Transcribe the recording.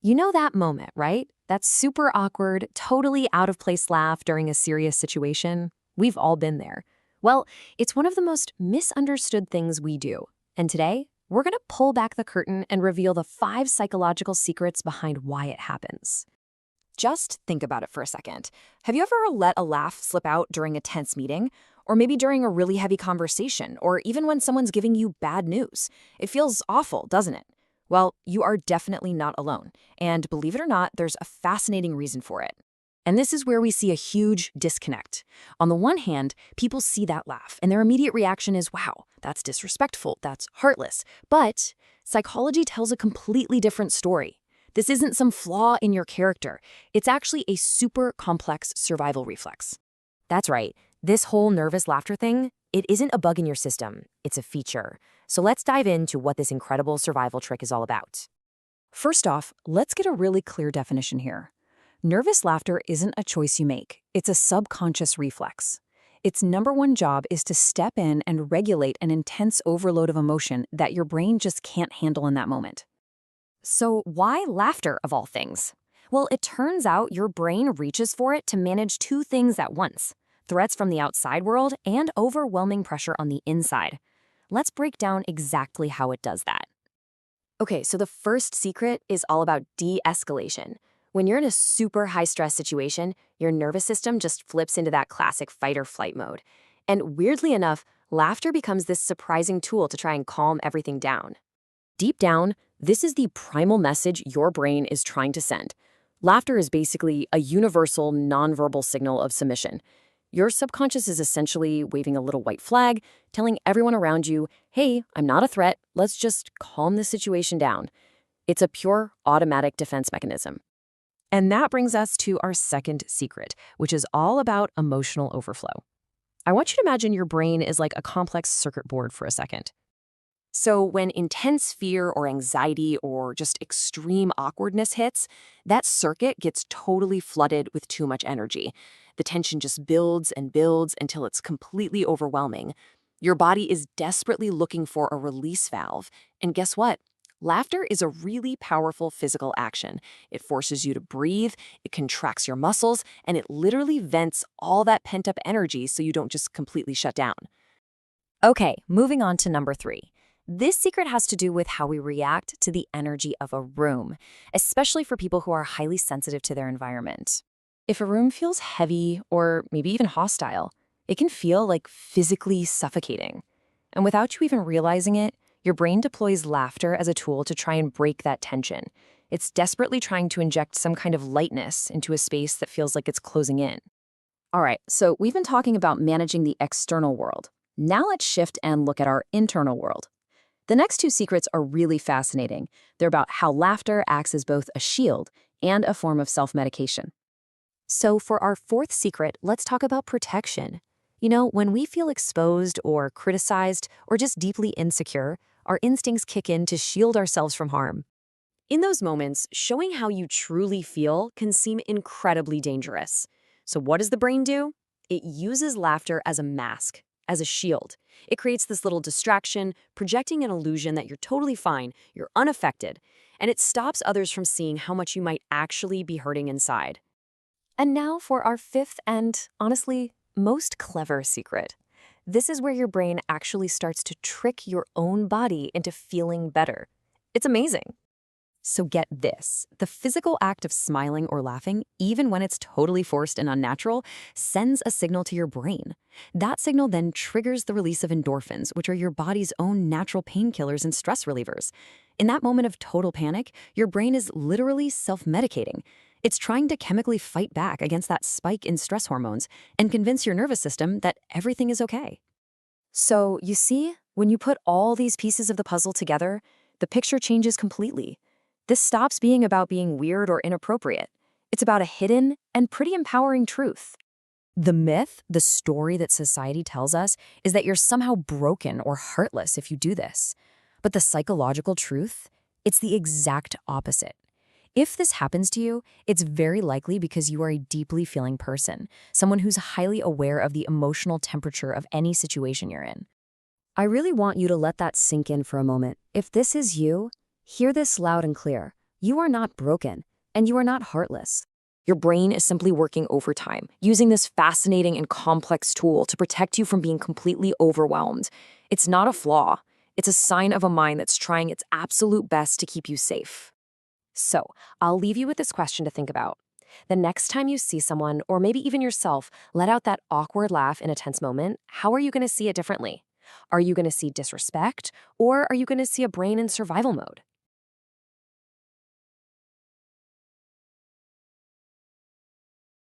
You know that moment, right? That super awkward, totally out of place laugh during a serious situation? We've all been there. Well, it's one of the most misunderstood things we do. And today, we're going to pull back the curtain and reveal the 5 psychological secrets behind why it happens. Just think about it for a second. Have you ever let a laugh slip out during a tense meeting? Or maybe during a really heavy conversation, or even when someone's giving you bad news? It feels awful, doesn't it? Well, you are definitely not alone. And believe it or not, there's a fascinating reason for it. And this is where we see a huge disconnect. On the one hand, people see that laugh, and their immediate reaction is, wow, that's disrespectful, that's heartless. But psychology tells a completely different story. This isn't some flaw in your character. It's actually a super complex survival reflex. That's right. This whole nervous laughter thing, it isn't a bug in your system. It's a feature. So let's dive into what this incredible survival trick is all about. First off, let's get a really clear definition here. Nervous laughter isn't a choice you make. It's a subconscious reflex. Its number one job is to step in and regulate an intense overload of emotion that your brain just can't handle in that moment. So why laughter of all things? Well, it turns out your brain reaches for it to manage 2 things at once: threats from the outside world and overwhelming pressure on the inside. Let's break down exactly how it does that. Okay, so the first secret is all about de-escalation. When you're in a super high-stress situation, your nervous system just flips into that classic fight-or-flight mode. And weirdly enough, laughter becomes this surprising tool to try and calm everything down. Deep down, this is the primal message your brain is trying to send. Laughter is basically a universal, nonverbal signal of submission. Your subconscious is essentially waving a little white flag, telling everyone around you, hey, I'm not a threat, let's just calm the situation down. It's a pure automatic defense mechanism. And that brings us to our second secret, which is all about emotional overflow. I want you to imagine your brain is like a complex circuit board for a second. So when intense fear or anxiety or just extreme awkwardness hits, that circuit gets totally flooded with too much energy. The tension just builds and builds until it's completely overwhelming. Your body is desperately looking for a release valve. And guess what? Laughter is a really powerful physical action. It forces you to breathe, it contracts your muscles, and it literally vents all that pent-up energy so you don't just completely shut down. Okay, moving on to number 3. This secret has to do with how we react to the energy of a room, especially for people who are highly sensitive to their environment. If a room feels heavy or maybe even hostile, it can feel like physically suffocating. And without you even realizing it, your brain deploys laughter as a tool to try and break that tension. It's desperately trying to inject some kind of lightness into a space that feels like it's closing in. All right, so we've been talking about managing the external world. Now let's shift and look at our internal world. The next 2 secrets are really fascinating. They're about how laughter acts as both a shield and a form of self-medication. So for our 4th secret, let's talk about protection. You know, when we feel exposed or criticized or just deeply insecure, our instincts kick in to shield ourselves from harm. In those moments, showing how you truly feel can seem incredibly dangerous. So what does the brain do? It uses laughter as a mask, as a shield. It creates this little distraction, projecting an illusion that you're totally fine, you're unaffected, and it stops others from seeing how much you might actually be hurting inside. And now for our 5th and, honestly, most clever secret. This is where your brain actually starts to trick your own body into feeling better. It's amazing. So get this, the physical act of smiling or laughing, even when it's totally forced and unnatural, sends a signal to your brain. That signal then triggers the release of endorphins, which are your body's own natural painkillers and stress relievers. In that moment of total panic, your brain is literally self-medicating. It's trying to chemically fight back against that spike in stress hormones and convince your nervous system that everything is okay. So, you see, when you put all these pieces of the puzzle together, the picture changes completely. This stops being about being weird or inappropriate. It's about a hidden and pretty empowering truth. The myth, the story that society tells us, is that you're somehow broken or heartless if you do this. But the psychological truth, it's the exact opposite. If this happens to you, it's very likely because you are a deeply feeling person, someone who's highly aware of the emotional temperature of any situation you're in. I really want you to let that sink in for a moment. If this is you, hear this loud and clear. You are not broken, and you are not heartless. Your brain is simply working overtime, using this fascinating and complex tool to protect you from being completely overwhelmed. It's not a flaw. It's a sign of a mind that's trying its absolute best to keep you safe. So, I'll leave you with this question to think about. The next time you see someone, or maybe even yourself, let out that awkward laugh in a tense moment, how are you going to see it differently? Are you going to see disrespect, or are you going to see a brain in survival mode?